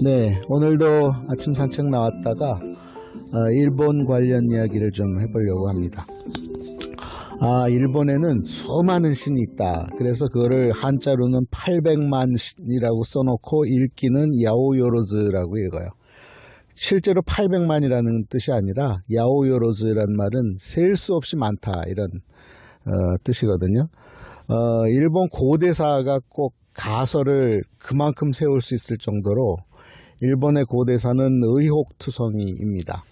네, 오늘도 아침 산책 나왔다가 일본 관련 이야기를 좀 해보려고 합니다. 일본에는 수많은 신이 있다. 그래서 그거를 한자로는 800만 신이라고 써놓고 읽기는 야오요로즈라고 읽어요. 실제로 800만이라는 뜻이 아니라 야오요로즈란 말은 셀 수 없이 많다 이런 뜻이거든요. 일본 고대사가 꼭 가설을 그만큼 세울 수 있을 정도로 일본의 고대사는 의혹투성이입니다.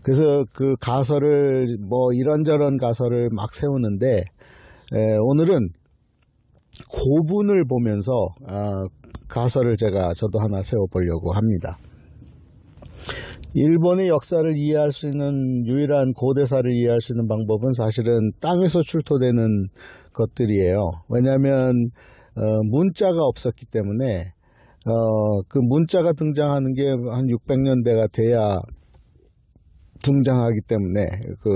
그래서 그 가설을 이런저런 가설을 막 세우는데 오늘은 고분을 보면서 가설을 저도 하나 세워보려고 합니다. 일본의 역사를 이해할 수 있는 유일한 고대사를 이해할 수 있는 방법은 사실은 땅에서 출토되는 것들이에요. 왜냐하면 문자가 없었기 때문에 그 문자가 등장하는 게 한 600년대가 돼야 등장하기 때문에 그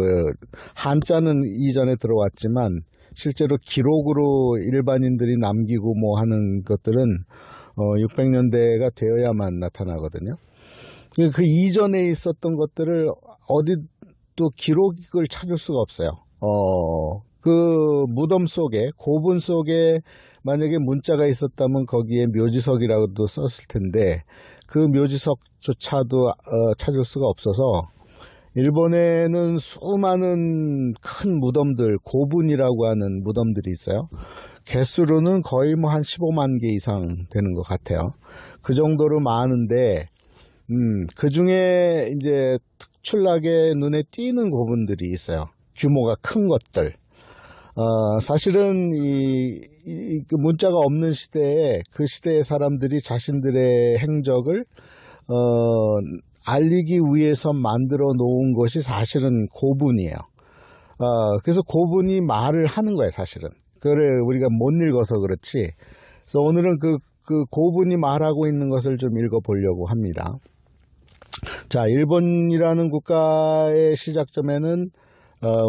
한자는 이전에 들어왔지만 실제로 기록으로 일반인들이 남기고 하는 것들은 600년대가 되어야만 나타나거든요. 그 이전에 있었던 것들을 어디도 기록을 찾을 수가 없어요. 그 무덤 속에, 고분 속에 만약에 문자가 있었다면 거기에 묘지석이라고도 썼을 텐데 그 묘지석조차도 찾을 수가 없어서 일본에는 수많은 큰 무덤들, 고분이라고 하는 무덤들이 있어요. 개수로는 거의 한 15만 개 이상 되는 것 같아요. 그 정도로 많은데 그 중에 이제 특출나게 눈에 띄는 고분들이 있어요. 규모가 큰 것들. 사실은 그 문자가 없는 시대에 그 시대의 사람들이 자신들의 행적을 알리기 위해서 만들어 놓은 것이 사실은 고분이에요. 그래서 고분이 말을 하는 거예요, 사실은. 그걸 우리가 못 읽어서 그렇지. 그래서 오늘은 그 고분이 말하고 있는 것을 좀 읽어보려고 합니다. 자, 일본이라는 국가의 시작점에는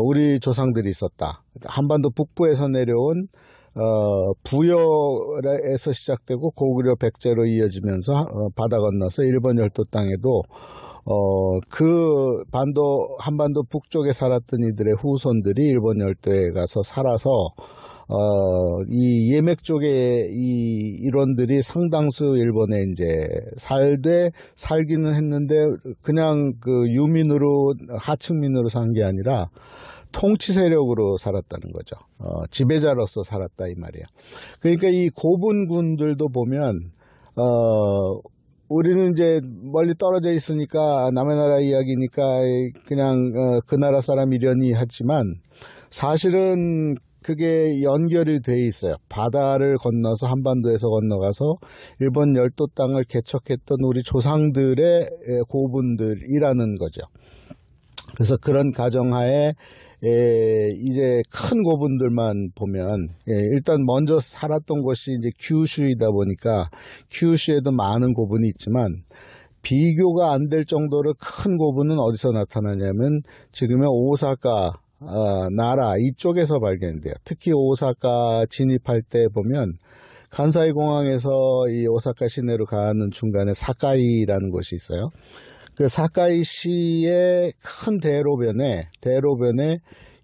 우리 조상들이 있었다. 한반도 북부에서 내려온 부여에서 시작되고 고구려 백제로 이어지면서 바다 건너서 일본 열도 땅에도 그 한반도 북쪽에 살았던 이들의 후손들이 일본 열도에 가서 살아서 이 예맥 쪽의 이 일원들이 상당수 일본에 이제 살기는 했는데 그냥 그 유민으로 하층민으로 산 게 아니라 통치 세력으로 살았다는 거죠. 지배자로서 살았다 이 말이에요. 그러니까 이 고분군들도 보면 우리는 이제 멀리 떨어져 있으니까 남의 나라 이야기니까 그냥 그 나라 사람이려니 하지만 사실은 그게 연결이 돼 있어요. 바다를 건너서 한반도에서 건너가서 일본 열도 땅을 개척했던 우리 조상들의 고분들이라는 거죠. 그래서 그런 가정하에 이제 큰 고분들만 보면 일단 먼저 살았던 곳이 이제 규슈이다 보니까 규슈에도 많은 고분이 있지만 비교가 안 될 정도로 큰 고분은 어디서 나타나냐면 지금의 오사카 나라 이쪽에서 발견돼요. 특히 오사카 진입할 때 보면 간사이 공항에서 이 오사카 시내로 가는 중간에 사카이라는 곳이 있어요. 그 사카이시의 큰 대로변에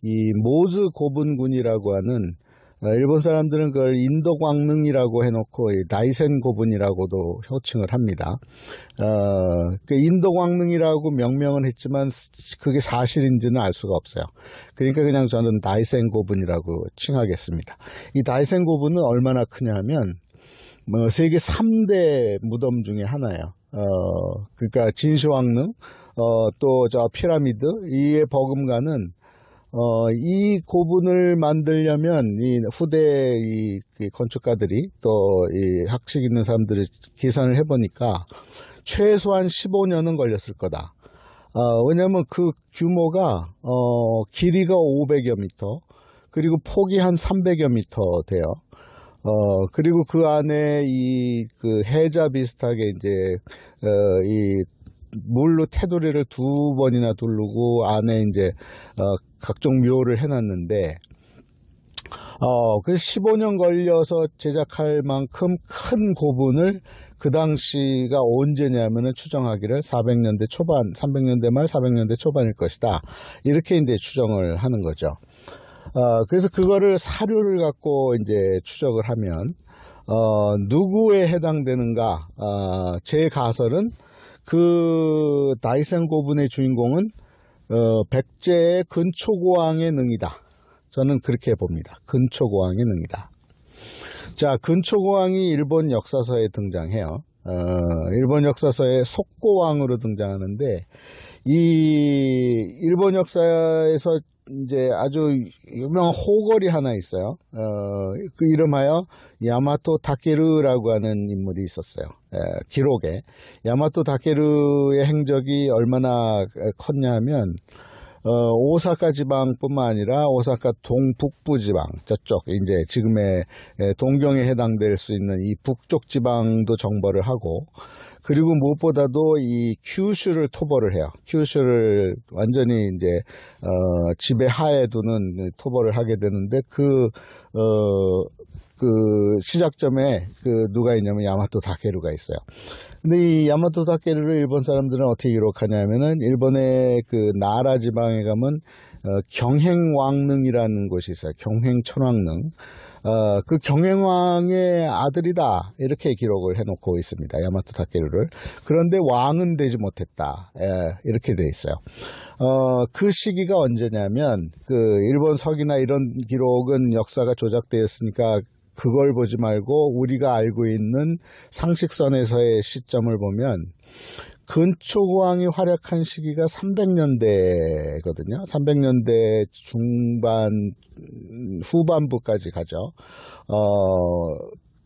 이 모즈 고분군이라고 하는 일본 사람들은 그걸 인도광릉이라고 해놓고 나이센 고분이라고도 호칭을 합니다. 그 인도광릉이라고 명명은 했지만 그게 사실인지는 알 수가 없어요. 그러니까 그냥 저는 나이센 고분이라고 칭하겠습니다. 이 나이센 고분은 얼마나 크냐면 세계 3대 무덤 중에 하나예요. 그러니까 진시황릉, 또 저 피라미드, 이에 버금가는 이 고분을 만들려면 이 후대 이 건축가들이 또 이 학식 있는 사람들이 계산을 해보니까 최소한 15년은 걸렸을 거다. 왜냐하면 그 규모가 길이가 500여 미터, 그리고 폭이 한 300여 미터 돼요. 그리고 그 안에 그 해자 비슷하게 이제 이 물로 테두리를 2번이나 두르고 안에 이제 각종 묘를 해놨는데 그래서 15년 걸려서 제작할 만큼 큰 고분을 그 당시가 언제냐면은 추정하기를 400년대 초반, 300년대 말 400년대 초반일 것이다. 이렇게 이제 추정을 하는 거죠. 그래서 그거를 사료를 갖고 이제 추적을 하면, 누구에 해당되는가, 제 가설은 그 다이센 고분의 주인공은, 백제의 근초고왕의 능이다. 저는 그렇게 봅니다. 근초고왕의 능이다. 자, 근초고왕이 일본 역사서에 등장해요. 일본 역사서에 속고왕으로 등장하는데, 이 일본 역사에서 이제 아주 유명한 호걸이 하나 있어요. 그 이름하여 야마토 타케루라고 하는 인물이 있었어요. 기록에. 야마토 타케루의 행적이 얼마나 컸냐 하면, 오사카 지방뿐만 아니라 오사카 동북부 지방, 저쪽, 이제 지금의 동경에 해당될 수 있는 이 북쪽 지방도 정벌을 하고, 그리고 무엇보다도 이 큐슈를 토벌을 해요. 큐슈를 완전히 이제, 지배하에 두는 토벌을 하게 되는데, 그 시작점에 누가 있냐면 야마토 다케루가 있어요. 근데 이 야마토 다케루를 일본 사람들은 어떻게 기록하냐면은, 일본의 그 나라 지방에 가면, 경행왕릉이라는 곳이 있어요. 경행천왕릉. 그 경행왕의 아들이다. 이렇게 기록을 해놓고 있습니다. 야마토 다케루를. 그런데 왕은 되지 못했다. 이렇게 돼 있어요. 그 시기가 언제냐면, 일본 서기나 이런 기록은 역사가 조작되었으니까 그걸 보지 말고 우리가 알고 있는 상식선에서의 시점을 보면, 근초고왕이 활약한 시기가 300년대거든요. 300년대 중반, 후반부까지 가죠.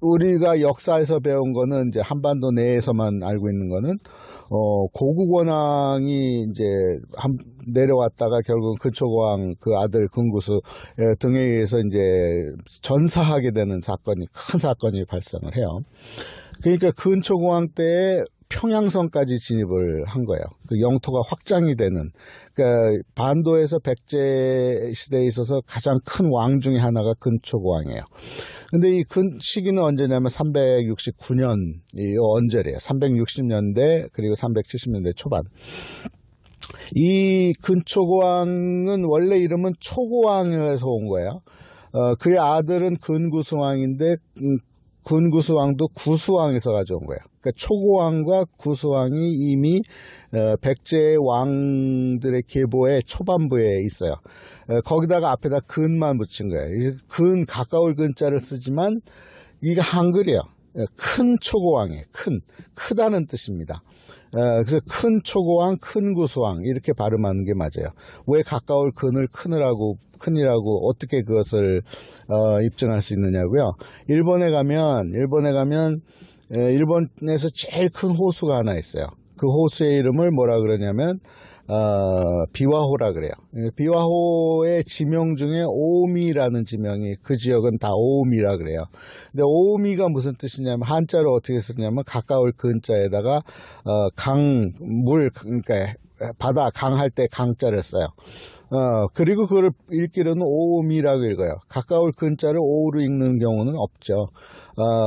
우리가 역사에서 배운 거는 이제 한반도 내에서만 알고 있는 거는, 고국원왕이 이제 내려왔다가 결국 근초고왕 그 아들 근구수 등에 의해서 이제 전사하게 되는 큰 사건이 발생을 해요. 그러니까 근초고왕 때에 평양성까지 진입을 한 거예요. 그 영토가 확장이 되는, 그러니까 반도에서 백제 시대에 있어서 가장 큰 왕 중에 하나가 근초고왕이에요. 근데 이 시기는 언제냐면 369년, 이 언제래요. 360년대 그리고 370년대 초반. 이 근초고왕은 원래 이름은 초고왕에서 온 거예요. 그의 아들은 근구수왕인데, 근구수왕도 구수왕에서 가져온 거예요. 그러니까 초고왕과 구수왕이 이미 백제 왕들의 계보의 초반부에 있어요. 거기다가 앞에다 근만 붙인 거예요. 근, 가까울 근자를 쓰지만 이게 한글이에요. 큰 초고왕이에요. 크다는 뜻입니다. 그래서 큰 초고왕, 큰 구수왕 이렇게 발음하는 게 맞아요. 왜 가까울 근을 큰이라고 어떻게 그것을 입증할 수 있느냐고요. 일본에 가면 일본에서 제일 큰 호수가 하나 있어요. 그 호수의 이름을 뭐라 그러냐면 비와호라 그래요. 비와호의 지명 중에 오미라는 지명이, 그 지역은 다 오미라 그래요. 근데 오미가 무슨 뜻이냐면, 한자로 어떻게 쓰냐면 가까울 근자에다가 물, 그러니까 바다, 강할 때 강자를 써요. 그리고 그걸 읽기로는 오미라고 읽어요. 가까울 근자를 오로 읽는 경우는 없죠.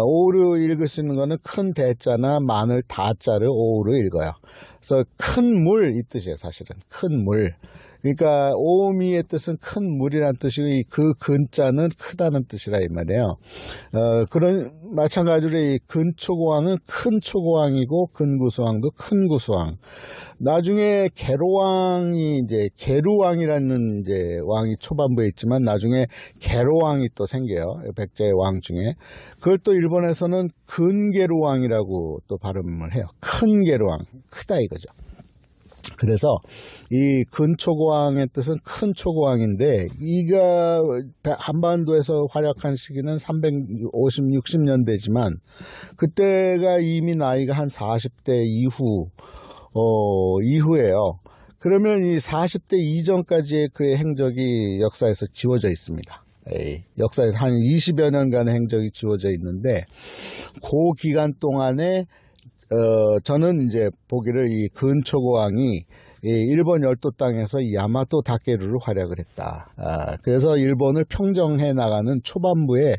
오로 읽을 수 있는 거는 큰 대자나 마늘 다자를 오로 읽어요. 그래서 큰 물 이 뜻이에요, 사실은. 큰 물. 그러니까 오미의 뜻은 큰 물이라는 뜻이고, 그 근자는 크다는 뜻이라 이 말이에요. 그런 마찬가지로 이 근초고왕은 큰 초고왕이고, 근구수왕도 큰 구수왕. 나중에 계로왕이 이제 계루왕이라는 이제 왕이 초반부에 있지만, 나중에 계로왕이 또 생겨요. 백제의 왕 중에. 그걸 또 일본에서는 근계루왕이라고 또 발음을 해요. 큰 계루왕, 크다 이거죠. 그래서 이 근초고왕의 뜻은 큰 초고왕인데, 이가 한반도에서 활약한 시기는 350, 60년대지만 그때가 이미 나이가 한 40대 이후예요. 그러면 이 40대 이전까지의 그의 행적이 역사에서 지워져 있습니다. 역사에서 한 20여 년간의 행적이 지워져 있는데, 그 기간 동안에 저는 이제 보기를 이 근초고왕이 일본 열도 땅에서 야마토 다케루를 활약을 했다. 그래서 일본을 평정해 나가는 초반부에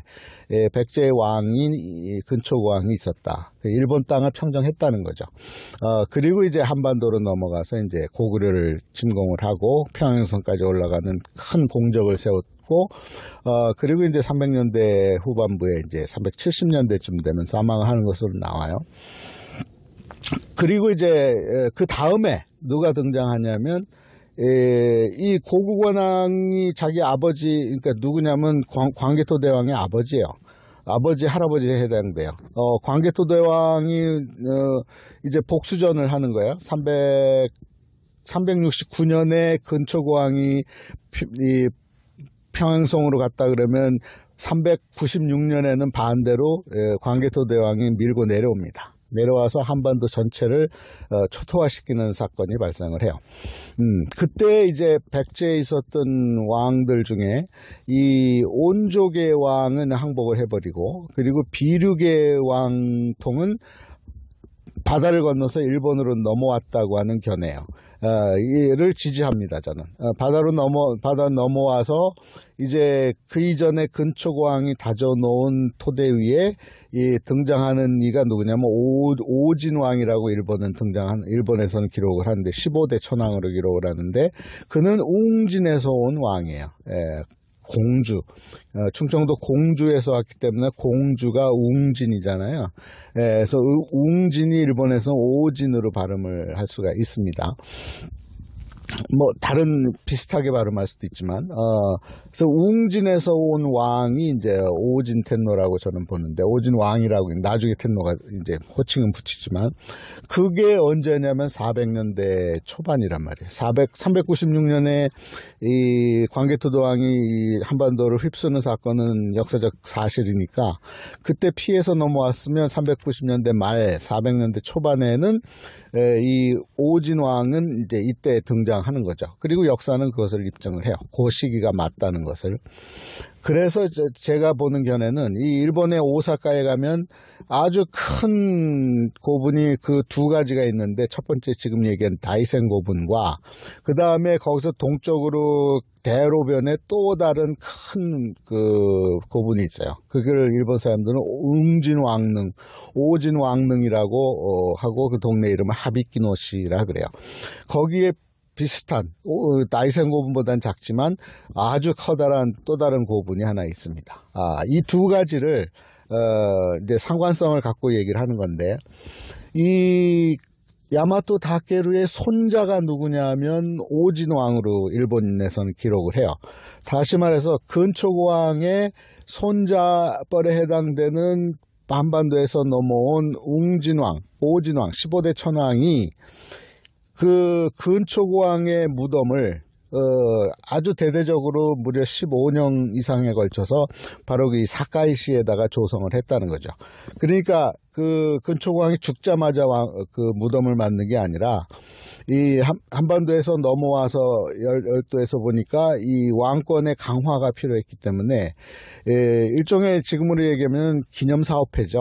백제의 왕인 근초고왕이 있었다. 일본 땅을 평정했다는 거죠. 그리고 이제 한반도로 넘어가서 이제 고구려를 침공을 하고 평양성까지 올라가는 큰 공적을 세웠고, 그리고 이제 300년대 후반부에 이제 370년대쯤 되면 사망을 하는 것으로 나와요. 그리고 이제 그 다음에 누가 등장하냐면 이 고구관왕이 자기 아버지, 그러니까 누구냐면 광개토 대왕의 아버지예요. 아버지, 할아버지에 해당돼요. 광개토 대왕이 이제 복수전을 하는 거예요. 369년에 근초고왕이 이 평양성으로 갔다 그러면 396년에는 반대로 광개토 대왕이 밀고 내려옵니다. 내려와서 한반도 전체를 초토화시키는 사건이 발생을 해요. 그때 이제 백제에 있었던 왕들 중에 이 온족의 왕은 항복을 해버리고, 그리고 비륙의 왕통은 바다를 건너서 일본으로 넘어왔다고 하는 견해예요. 이를 지지합니다, 저는. 바다 넘어와서 이제 그 이전에 근초고왕이 다져놓은 토대 위에 등장하는 이가 누구냐면 오진왕이라고 일본에서는 기록을 하는데 15대 천왕으로 기록을 하는데, 그는 웅진에서 온 왕이에요. 공주, 충청도 공주에서 왔기 때문에 공주가 웅진이잖아요. 그래서 웅진이 일본에서 오진으로 발음을 할 수가 있습니다. 뭐 다른 비슷하게 발음할 수도 있지만, 그래서 웅진에서 온 왕이 이제 오진 텐노라고 저는 보는데, 오진 왕이라고 나중에 텐노가 이제 호칭은 붙이지만, 그게 언제냐면 400년대 초반이란 말이에요. 396년에 이 광개토 대왕이 이 한반도를 휩쓰는 사건은 역사적 사실이니까, 그때 피해서 넘어왔으면 390년대 말 400년대 초반에는 이 오진 왕은 이제 이때 등장하는 거죠. 그리고 역사는 그것을 입증을 해요. 그 시기가 맞다는 것을. 그래서 제가 보는 견해는 이 일본의 오사카에 가면 아주 큰 고분이 그 두 가지가 있는데, 첫 번째 지금 얘기한 다이센 고분과 그 다음에 거기서 동쪽으로 대로변에 또 다른 큰 그 고분이 있어요. 그걸 일본 사람들은 웅진왕릉, 오진왕릉이라고 하고, 그 동네 이름을 하비키노시라 그래요. 거기에 비슷한 다이센 고분보다는 작지만 아주 커다란 또 다른 고분이 하나 있습니다. 이 두 가지를 이제 상관성을 갖고 얘기를 하는 건데, 이 야마토 다케루의 손자가 누구냐면 오진왕으로 일본에서는 기록을 해요. 다시 말해서 근초고왕의 손자뻘에 해당되는 한반도에서 넘어온 웅진왕, 오진왕, 15대 천왕이 그 근초고왕의 무덤을 아주 대대적으로 무려 15년 이상에 걸쳐서 바로 이 사카이시에다가 조성을 했다는 거죠. 그러니까 그 근초고왕이 죽자마자 그 무덤을 만든 게 아니라, 이 한반도에서 넘어와서 열도에서 보니까 이 왕권의 강화가 필요했기 때문에 일종의 지금으로 얘기하면 기념사업회죠.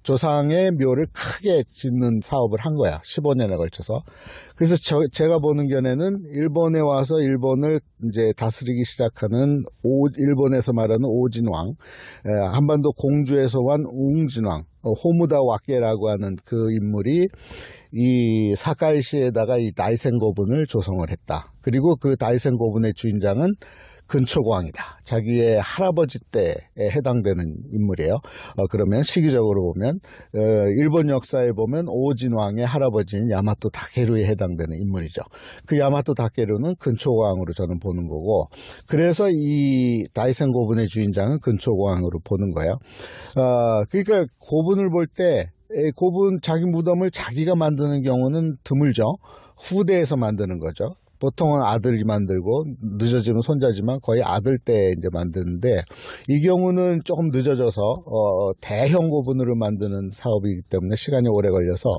조상의 묘를 크게 짓는 사업을 한 거야. 15년에 걸쳐서. 그래서 제가 보는 견해는 일본에 와서 일본을 이제 다스리기 시작하는 일본에서 말하는 오진왕, 한반도 공주에서 온 웅진왕, 호무다 와케라고 하는 그 인물이 이 사카이시에다가 이 다이센 고분을 조성을 했다. 그리고 그 다이센 고분의 주인장은 근초고왕이다. 자기의 할아버지 때에 해당되는 인물이에요. 그러면 시기적으로 보면 일본 역사에 보면 오진왕의 할아버지인 야마토 다케루에 해당되는 인물이죠. 그 야마토 다케루는 근초고왕으로 저는 보는 거고, 그래서 이 다이센 고분의 주인장은 근초고왕으로 보는 거예요. 그러니까 고분을 볼 때 고분 자기 무덤을 자기가 만드는 경우는 드물죠. 후대에서 만드는 거죠. 보통은 아들이 만들고, 늦어지면 손자지만 거의 아들 때 이제 만드는데, 이 경우는 조금 늦어져서 대형 고분으로 만드는 사업이기 때문에 시간이 오래 걸려서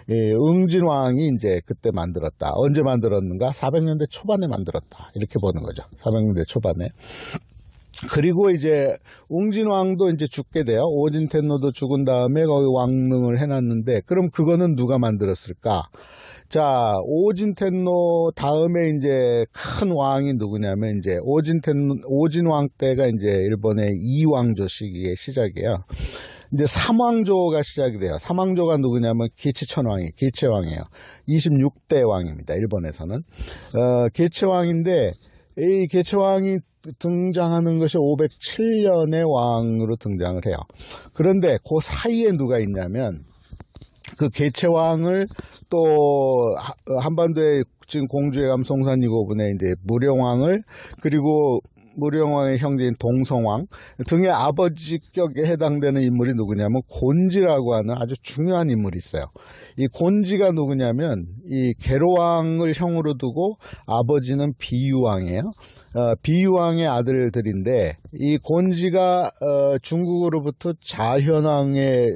웅진왕이 이제 그때 만들었다. 언제 만들었는가? 400년대 초반에 만들었다. 이렇게 보는 거죠. 400년대 초반에. 그리고 이제 웅진왕도 이제 죽게 돼요. 오진텐노도 죽은 다음에 거기 왕릉을 해놨는데, 그럼 그거는 누가 만들었을까? 자, 오진텐노 다음에 이제 큰 왕이 누구냐면 이제 오진왕 때가 이제 일본의 이왕조 시기의 시작이에요. 이제 삼왕조가 시작이 돼요. 삼왕조가 누구냐면 계체왕이에요. 26대 왕입니다. 일본에서는. 계체왕인데 이 계체왕이 등장하는 것이 507년의 왕으로 등장을 해요. 그런데 그 사이에 누가 있냐면 그 계체왕을 또 한반도에 지금 공주의 감 송산이고분의 이제 무령왕을 그리고 무령왕의 형제인 동성왕 등의 아버지격에 해당되는 인물이 누구냐면 곤지라고 하는 아주 중요한 인물이 있어요. 이 곤지가 누구냐면 이 계로왕을 형으로 두고 아버지는 비유왕이에요. 비유왕의 아들들인데 이 곤지가 중국으로부터 자현왕의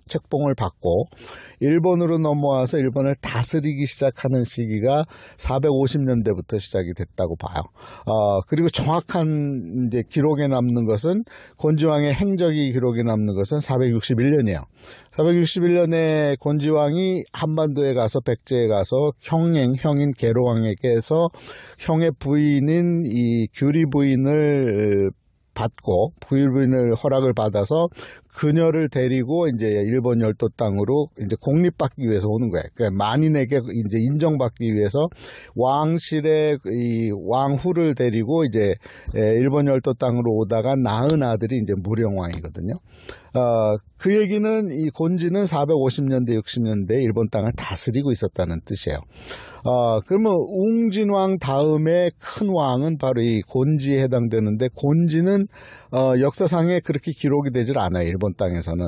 책봉을 받고 일본으로 넘어와서 일본을 다스리기 시작하는 시기가 450년대부터 시작이 됐다고 봐요. 그리고 정확한 이제 기록에 남는 것은 곤지왕의 행적이 기록에 남는 것은 461년이에요. 461년에 곤지왕이 한반도에 가서 백제에 가서 형인 계로왕에게서 형의 부인인 이 규리 부인을 받고 부인을 허락을 받아서 그녀를 데리고 이제 일본 열도 땅으로 이제 공립받기 위해서 오는 거예요. 그러니까 만인에게 이제 인정받기 위해서 왕실의 이 왕후를 데리고 이제 일본 열도 땅으로 오다가 낳은 아들이 이제 무령왕이거든요. 그 얘기는 이 곤지는 450년대, 60년대 일본 땅을 다스리고 있었다는 뜻이에요. 그러면 웅진왕 다음에 큰 왕은 바로 이 곤지에 해당되는데 곤지는 역사상에 그렇게 기록이 되질 않아요. 일본 땅에서는.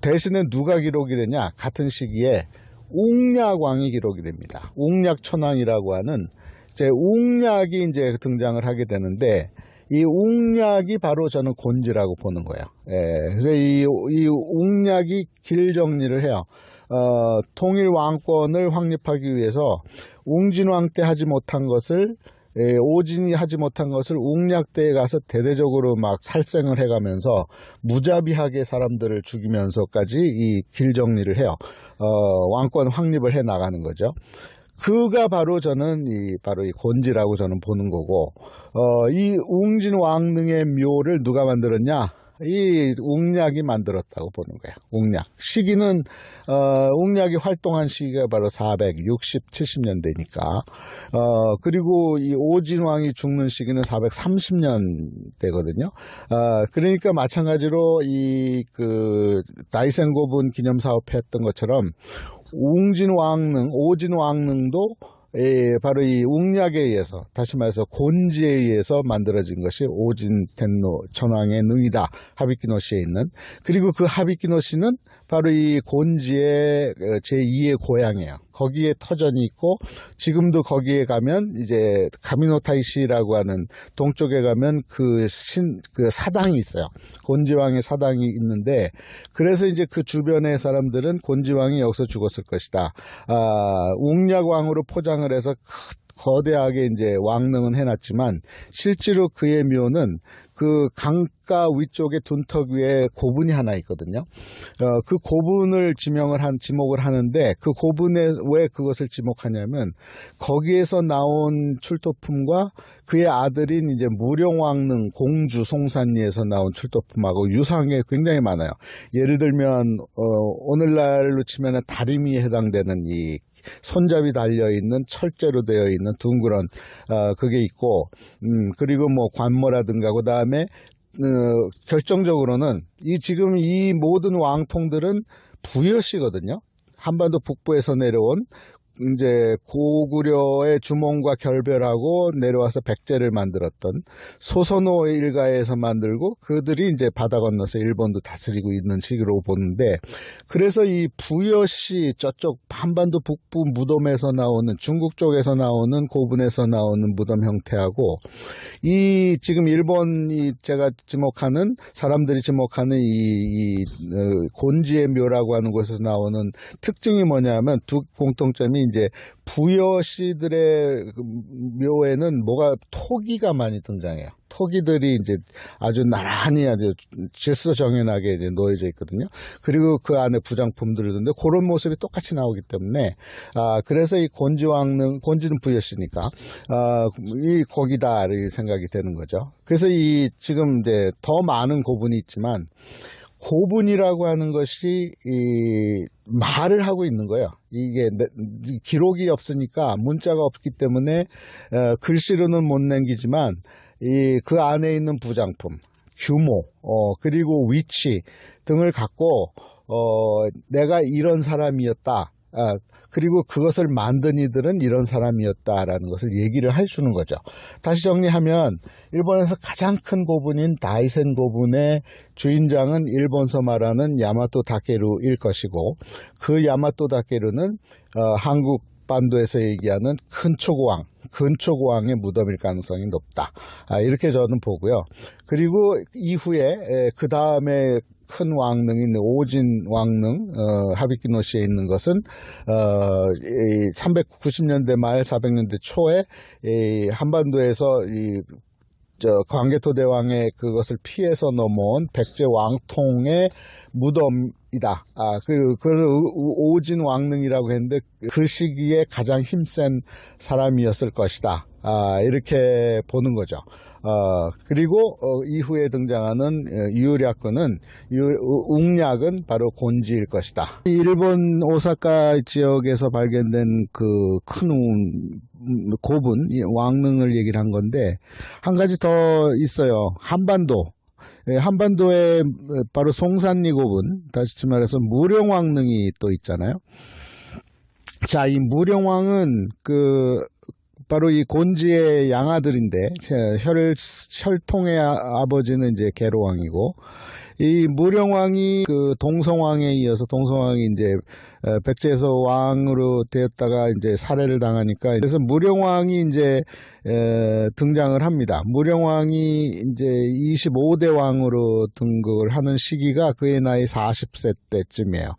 대신에 누가 기록이 되냐? 같은 시기에 웅약왕이 기록이 됩니다. 웅약천왕이라고 하는 이제 웅약이 이제 등장을 하게 되는데 이 웅약이 바로 저는 곤지라고 보는 거예요. 그래서 이 웅약이 길 정리를 해요. 통일 왕권을 확립하기 위해서 웅진왕 때 하지 못한 것을 오진이 하지 못한 것을 웅약 때에 가서 대대적으로 막 살생을 해가면서 무자비하게 사람들을 죽이면서까지 이 길 정리를 해요. 왕권 확립을 해 나가는 거죠. 그가 바로 저는 바로 이 곤지라고 저는 보는 거고, 이 웅진 왕릉의 묘를 누가 만들었냐? 이 웅약이 만들었다고 보는 거예요. 웅약. 시기는, 웅약이 활동한 시기가 바로 460, 70년대니까. 그리고 이 오진왕이 죽는 시기는 430년대거든요. 그러니까 마찬가지로 다이센고분 기념사업 했던 것처럼 오진왕릉도 바로 이 웅약에 의해서, 다시 말해서 곤지에 의해서 만들어진 것이 오진텐노 천왕의 능이다. 하비키노시에 있는. 그리고 그 하비키노시는 바로 이 곤지의 제2의 고향이에요. 거기에 터전이 있고 지금도 거기에 가면 이제 가미노타이시라고 하는 동쪽에 가면 그 사당이 있어요. 곤지왕의 사당이 있는데 그래서 이제 그 주변의 사람들은 곤지왕이 여기서 죽었을 것이다. 웅약왕으로 포장을 해서 거대하게 이제 왕릉은 해놨지만 실제로 그의 묘는 그 강가 위쪽에 둔턱 위에 고분이 하나 있거든요. 그 고분을 지목을 하는데 그 고분에 왜 그것을 지목하냐면 거기에서 나온 출토품과 그의 아들인 이제 무령왕릉 공주 송산리에서 나온 출토품하고 유사한 게 굉장히 많아요. 예를 들면 오늘날로 치면 다리미에 해당되는 이 손잡이 달려있는 철제로 되어 있는 둥그런 그게 있고 그리고 뭐 관모라든가 그 다음에 결정적으로는 지금 이 모든 왕통들은 부여시거든요. 한반도 북부에서 내려온 이제 고구려의 주몽과 결별하고 내려와서 백제를 만들었던 소선호 일가에서 만들고 그들이 이제 바다 건너서 일본도 다스리고 있는 시기로 보는데 그래서 이 부여시 저쪽 한반도 북부 무덤에서 나오는 중국 쪽에서 나오는 고분에서 나오는 무덤 형태하고 이 지금 일본이 제가 지목하는 사람들이 지목하는 이 곤지의 묘라고 하는 곳에서 나오는 특징이 뭐냐면 두 공통점이 특히 이제 부여시들의 그 묘에는 뭐가 토기가 많이 등장해요. 토기들이 이제 아주 나란히 아주 질서정연하게 이제 놓여져 있거든요. 그리고 그 안에 부장품들을 두는데 그런 모습이 똑같이 나오기 때문에 그래서 이 곤지는 부여시니까 이 거기다 이 생각이 되는 거죠. 그래서 이 지금 이제 더 많은 고분이 있지만 고분이라고 하는 것이 이 말을 하고 있는 거예요. 이게 기록이 없으니까 문자가 없기 때문에 글씨로는 못 남기지만 그 안에 있는 부장품, 규모, 그리고 위치 등을 갖고 내가 이런 사람이었다. 그리고 그것을 만든 이들은 이런 사람이었다라는 것을 얘기를 해주는 거죠. 다시 정리하면 일본에서 가장 큰 고분인 다이센 고분의 주인장은 일본서 말하는 야마토 다케루일 것이고, 그 야마토 다케루는 한국 반도에서 얘기하는 근초고왕의 무덤일 가능성이 높다. 이렇게 저는 보고요. 그리고 이후에 그 다음에 큰 왕릉인 오진 왕릉 하비키노시에 있는 것은 390년대 말 400년대 초에 한반도에서 광개토 대왕의 그것을 피해서 넘어온 백제 왕통의 무덤이다. 그 오진 왕릉이라고 했는데 그 시기에 가장 힘센 사람이었을 것이다. 이렇게 보는 거죠. 그리고 이후에 등장하는 유략근은 웅략은 바로 곤지일 것이다. 일본 오사카 지역에서 발견된 그 큰 고분 왕릉을 얘기를 한 건데 한 가지 더 있어요. 한반도에 바로 송산리 고분, 다시 말해서 무령왕릉이 또 있잖아요. 자, 이 무령왕은 바로 이 곤지의 양아들인데 혈통의 아버지는 이제 계로왕이고, 이 무령왕이 그 동성왕에 이어서 동성왕이 이제 백제에서 왕으로 되었다가 이제 살해를 당하니까 그래서 무령왕이 이제 등장을 합니다. 무령왕이 이제 25대 왕으로 등극을 하는 시기가 그의 나이 40세 때쯤이에요.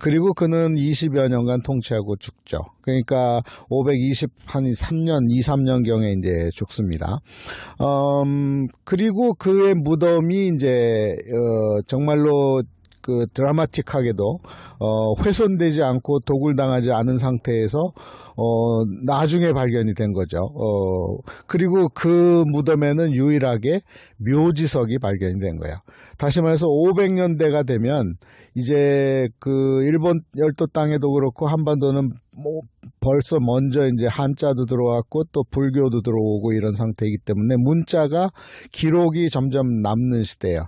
그리고 그는 20여 년간 통치하고 죽죠. 그러니까 523년, 2-3년경에 이제 죽습니다. 그리고 그의 무덤이 이제 정말로 그 드라마틱하게도 훼손되지 않고 도굴당하지 않은 상태에서 나중에 발견이 된 거죠. 그리고 그 무덤에는 유일하게 묘지석이 발견이 된 거예요. 다시 말해서 500년대가 되면 이제 그 일본 열도 땅에도 그렇고 한반도는 뭐 벌써 먼저 이제 한자도 들어왔고 또 불교도 들어오고 이런 상태이기 때문에 문자가 기록이 점점 남는 시대예요.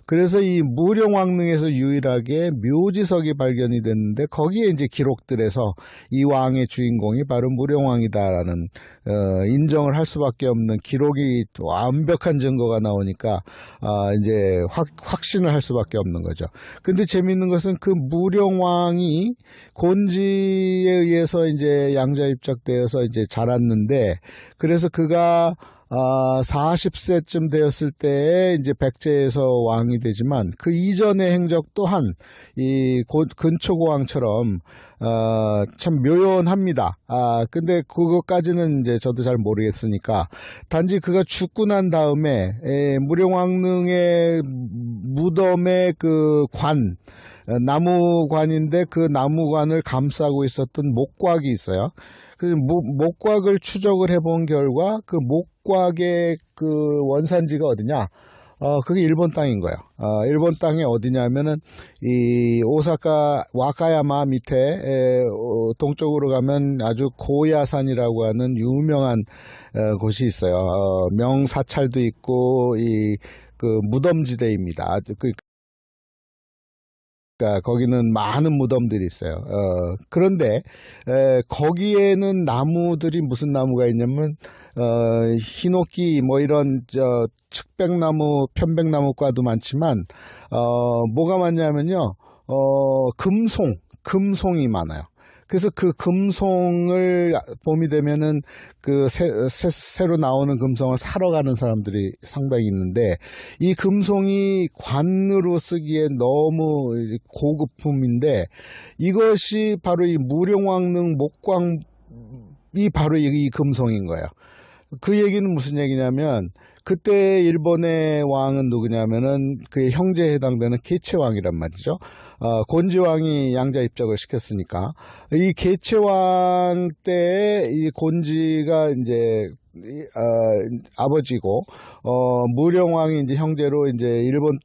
그래서 이 무령왕릉에서 유일하게 묘지석이 발견이 됐는데 거기에 이제 기록들에서 이 왕의 주인공이 바로 무령왕이다라는 인정을 할 수밖에 없는 기록이 완벽한 증거가 나오니까 이제 확신을 할 수밖에 없는 거죠. 근데 재미있는 것은 그 무령왕이 곤지에 의해서 이제 양자 입적되어서 이제 자랐는데 그래서 그가 40세쯤 되었을 때에 이제 백제에서 왕이 되지만 그 이전의 행적 또한 이 근초고왕처럼 참 묘연합니다. 근데 그것까지는 이제 저도 잘 모르겠으니까 단지 그가 죽고 난 다음에 무령왕릉의 무덤의 그 나무관인데 그 나무관을 감싸고 있었던 목곽이 있어요. 그 목곽을 추적을 해본 결과 그 목곽의 그 원산지가 어디냐? 그게 일본 땅인 거예요. 일본 땅이 어디냐면은 이 오사카 와카야마 밑에 동쪽으로 가면 아주 고야산이라고 하는 유명한 곳이 있어요. 명사찰도 있고 그 무덤지대입니다. 그러니까 거기는 많은 무덤들이 있어요. 그런데 거기에는 나무들이 무슨 나무가 있냐면 히노키 뭐 이런 측백나무, 편백나무과도 많지만 뭐가 많냐면요. 금송이 많아요. 그래서 그 금송을 봄이 되면은 그 새로 나오는 금송을 사러 가는 사람들이 상당히 있는데, 이 금송이 관으로 쓰기에 너무 고급품인데, 이것이 바로 이 무령왕릉 목광이 바로 이 금송인 거예요. 그 얘기는 무슨 얘기냐면, 그때 일본의 왕은 누구냐면은 그의 형제에 해당되는 계체왕이란 말이죠. 곤지왕이 양자 입적을 시켰으니까, 이 계체왕 때에 이 곤지가 이제 아버지고, 무령왕이 이제 형제로 이제 일본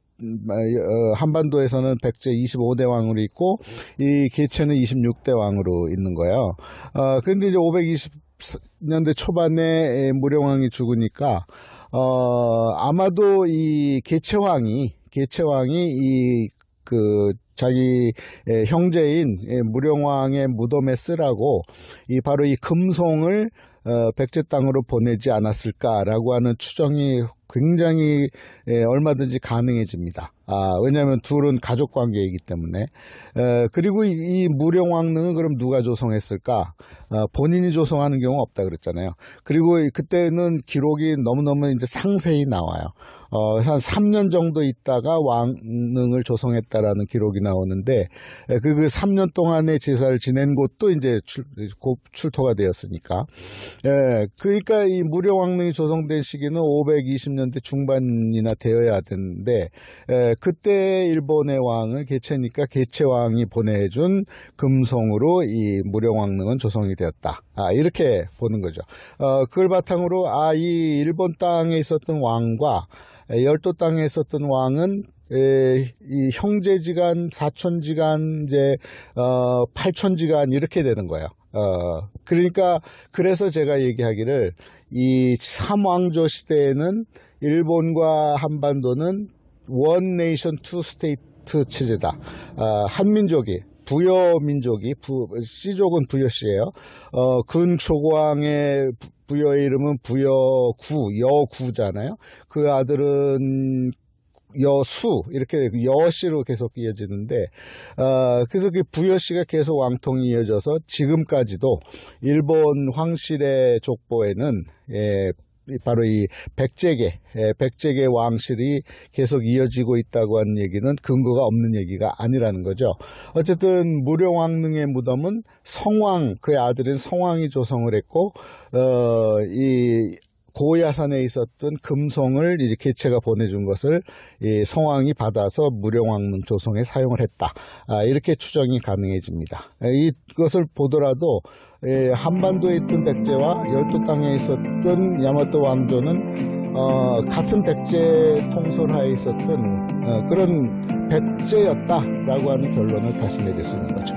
한반도에서는 백제 25대 왕으로 있고, 이 계체는 26대 왕으로 있는 거예요. 근데 이제 520년대 초반에 무령왕이 죽으니까, 아마도 이 계체왕이 자기 형제인 무령왕의 무덤에 쓰라고 바로 이 금송을 백제 땅으로 보내지 않았을까라고 하는 추정이 굉장히 얼마든지 가능해집니다. 왜냐하면 둘은 가족 관계이기 때문에. 그리고 이 무령왕릉은 그럼 누가 조성했을까? 본인이 조성하는 경우가 없다 그랬잖아요. 그리고 그때는 기록이 너무너무 이제 상세히 나와요. 한 3년 정도 있다가 왕릉을 조성했다라는 기록이 나오는데, 그 3년 동안의 제사를 지낸 곳도 이제 출토가 되었으니까. 그러니까 이 무령왕릉이 조성된 시기는 520년대 중반이나 되어야 되는데, 그때 일본의 왕을 계체니까 계체왕이 보내준 금송으로 이 무령왕릉은 조성이 되었다. 이렇게 보는 거죠. 그걸 바탕으로 이 일본 땅에 있었던 왕과 열도 땅에 있었던 왕은 이 형제지간, 사촌지간, 이제 8촌지간 이렇게 되는 거예요. 그러니까 그래서 제가 얘기하기를, 이 삼왕조 시대에는 일본과 한반도는 원 네이션 투 스테이트 체제다. 한민족이, 부여민족이, 씨족은 부여씨예요. 근초고왕의 부여의 이름은 부여구, 여구잖아요. 그 아들은 여수, 이렇게 여씨로 계속 이어지는데, 그래서 그 부여씨가 계속 왕통이 이어져서 지금까지도 일본 황실의 족보에는 바로 이 백제계 왕실이 계속 이어지고 있다고 하는 얘기는 근거가 없는 얘기가 아니라는 거죠. 어쨌든 무령왕릉의 무덤은 성왕, 그의 아들인 성왕이 조성을 했고, 이 고야산에 있었던 금송을 이제 계체가 보내준 것을 이 성왕이 받아서 무령왕릉 조성에 사용을 했다. 이렇게 추정이 가능해집니다. 이것을 보더라도 한반도에 있던 백제와 열도 땅에 있었던 야마토 왕조는 같은 백제 통솔하에 있었던 그런 백제였다라고 하는 결론을 다시 내릴 수 있는 거죠.